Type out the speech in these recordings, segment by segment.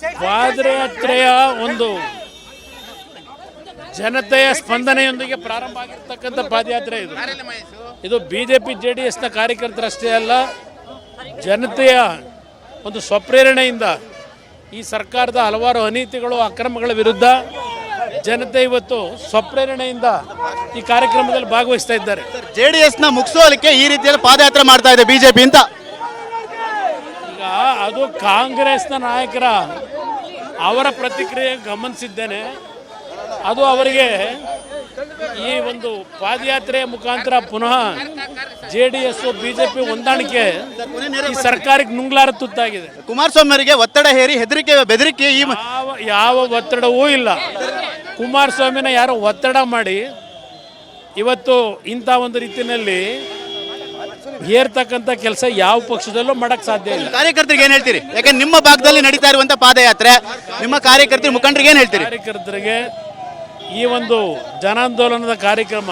ಪಾದಯಾತ್ರೆಯ ಒಂದು ಜನತೆಯ ಸ್ಪಂದನೆಯೊಂದಿಗೆ ಪ್ರಾರಂಭ ಆಗಿರ್ತಕ್ಕಂಥ ಪಾದಯಾತ್ರೆ ಇದು ಬಿಜೆಪಿ JDSನ ಕಾರ್ಯಕರ್ತರಷ್ಟೇ ಅಲ್ಲ, ಜನತೆಯ ಒಂದು ಸ್ವಪ್ರೇರಣೆಯಿಂದ ಈ ಸರ್ಕಾರದ ಹಲವಾರು ಅನೀತಿಗಳು ಅಕ್ರಮಗಳ ವಿರುದ್ಧ ಜನತೆ ಇವತ್ತು ಸ್ವಪ್ರೇರಣೆಯಿಂದ ಈ ಕಾರ್ಯಕ್ರಮದಲ್ಲಿ ಭಾಗವಹಿಸ್ತಾ ಇದ್ದಾರೆ. JDSನ ಮುಗಿಸೋಲಿಕ್ಕೆ ಈ ರೀತಿಯಲ್ಲಿ ಪಾದಯಾತ್ರೆ ಮಾಡ್ತಾ ಇದೆ ಬಿಜೆಪಿ ಅಂತ. ಈಗ ಅದು ಕಾಂಗ್ರೆಸ್ನ ನಾಯಕರ ಅವರ ಪ್ರತಿಕ್ರಿಯೆ ಗಮನಿಸಿದ್ದೇನೆ. ಅದು ಅವರಿಗೆ ಈ ಒಂದು ಪಾದಯಾತ್ರೆಯ ಮುಖಾಂತರ ಪುನಃ JDS ಬಿಜೆಪಿ ಹೊಂದಾಣಿಕೆ ಈ ಸರ್ಕಾರಕ್ಕೆ ನುಂಗ್ಲಾರ ತುತ್ತಾಗಿದೆ. ಕುಮಾರಸ್ವಾಮಿ ಅವರಿಗೆ ಒತ್ತಡ ಹೇರಿ ಹೆದರಿಕೆ ಬೆದರಿಕೆ ಯಾವ ಒತ್ತಡವೂ ಇಲ್ಲ. ಕುಮಾರಸ್ವಾಮಿನ ಯಾರೋ ಒತ್ತಡ ಮಾಡಿ ಇವತ್ತು ಇಂಥ ಒಂದು ರೀತಿಯಲ್ಲಿ ಏರ್ತಕ್ಕಂಥ ಕೆಲಸ ಯಾವ ಪಕ್ಷದಲ್ಲೂ ಮಾಡಕ್ ಸಾಧ್ಯ ಇಲ್ಲ. ಕಾರ್ಯಕರ್ತರಿಗೆ ಏನ್ ಹೇಳ್ತೀರಿ? ಯಾಕಂದ್ರೆ ನಿಮ್ಮ ಭಾಗದಲ್ಲಿ ನಡೀತಾ ಇರುವಂತ ಪಾದಯಾತ್ರೆ, ನಿಮ್ಮ ಕಾರ್ಯಕರ್ತರು ಮುಖಂಡರಿಗೆ ಏನ್ ಹೇಳ್ತೀರಿ? ಕಾರ್ಯಕರ್ತರಿಗೆ ಈ ಒಂದು ಜನಾಂದೋಲನದ ಕಾರ್ಯಕ್ರಮ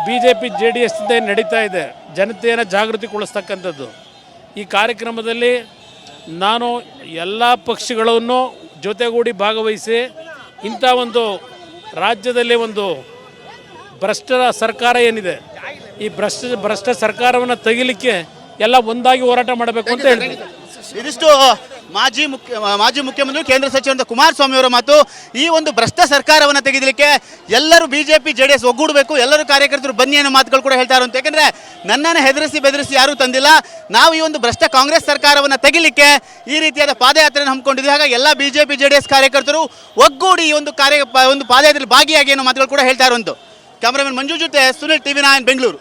ಬಿಜೆಪಿ JDS ನಡೀತಾ ಇದೆ, ಜನತೆಯನ್ನು ಜಾಗೃತಿಗೊಳಿಸ್ತಕ್ಕಂಥದ್ದು. ಈ ಕಾರ್ಯಕ್ರಮದಲ್ಲಿ ನಾನು ಎಲ್ಲ ಪಕ್ಷಗಳನ್ನು ಜೊತೆಗೂಡಿ ಭಾಗವಹಿಸಿ ಇಂಥ ಒಂದು ರಾಜ್ಯದಲ್ಲಿ ಒಂದು ಭ್ರಷ್ಟರ ಸರ್ಕಾರ ಏನಿದೆ, ಈ ಭ್ರಷ್ಟ ಸರ್ಕಾರವನ್ನು ತೆಗಿಲಿಕ್ಕೆ ಎಲ್ಲ ಒಂದಾಗಿ ಹೋರಾಟ ಮಾಡಬೇಕು ಅಂತ ಹೇಳ್ತೀನಿ. ಇದಿಷ್ಟು ಮಾಜಿ ಮುಖ್ಯಮಂತ್ರಿ ಕೇಂದ್ರ ಸಚಿವರಾದ ಕುಮಾರಸ್ವಾಮಿ ಅವರ ಮಾತು. ಈ ಒಂದು ಭ್ರಷ್ಟ ಸರ್ಕಾರವನ್ನು ತೆಗೆದಲಿಕ್ಕೆ ಎಲ್ಲರೂ ಬಿಜೆಪಿ JDS ಒಗ್ಗೂಡಬೇಕು, ಎಲ್ಲರೂ ಕಾರ್ಯಕರ್ತರು ಬನ್ನಿ ಅನ್ನೋ ಮಾತುಗಳು ಕೂಡ ಹೇಳ್ತಾ ಇರುವಂತ. ಯಾಕಂದ್ರೆ ನನ್ನನ್ನು ಹೆದರಿಸಿ ಬೆದರಿಸಿ ಯಾರೂ ತಂದಿಲ್ಲ, ನಾವು ಈ ಒಂದು ಭ್ರಷ್ಟ ಕಾಂಗ್ರೆಸ್ ಸರ್ಕಾರವನ್ನು ತೆಗಿಲಿಕ್ಕೆ ಈ ರೀತಿಯಾದ ಪಾದಯಾತ್ರೆಯನ್ನು ಹಮ್ಮಿಕೊಂಡಿದ್ದೀವಿ. ಹಾಗಾಗಿ ಎಲ್ಲ ಬಿಜೆಪಿ JDS ಕಾರ್ಯಕರ್ತರು ಒಗ್ಗೂಡಿ ಈ ಒಂದು ಪಾದಯಾತ್ರೆಯಲ್ಲಿ ಭಾಗಿಯಾಗಿ ಅನ್ನೋ ಮಾತುಗಳು ಕೂಡ ಹೇಳ್ತಾ ಇರುವಂತ. ಕ್ಯಾಮರಾಮನ್ ಮಂಜು ಜೊತೆ ಸುನಿಲ್, TV9 ಬೆಂಗಳೂರು.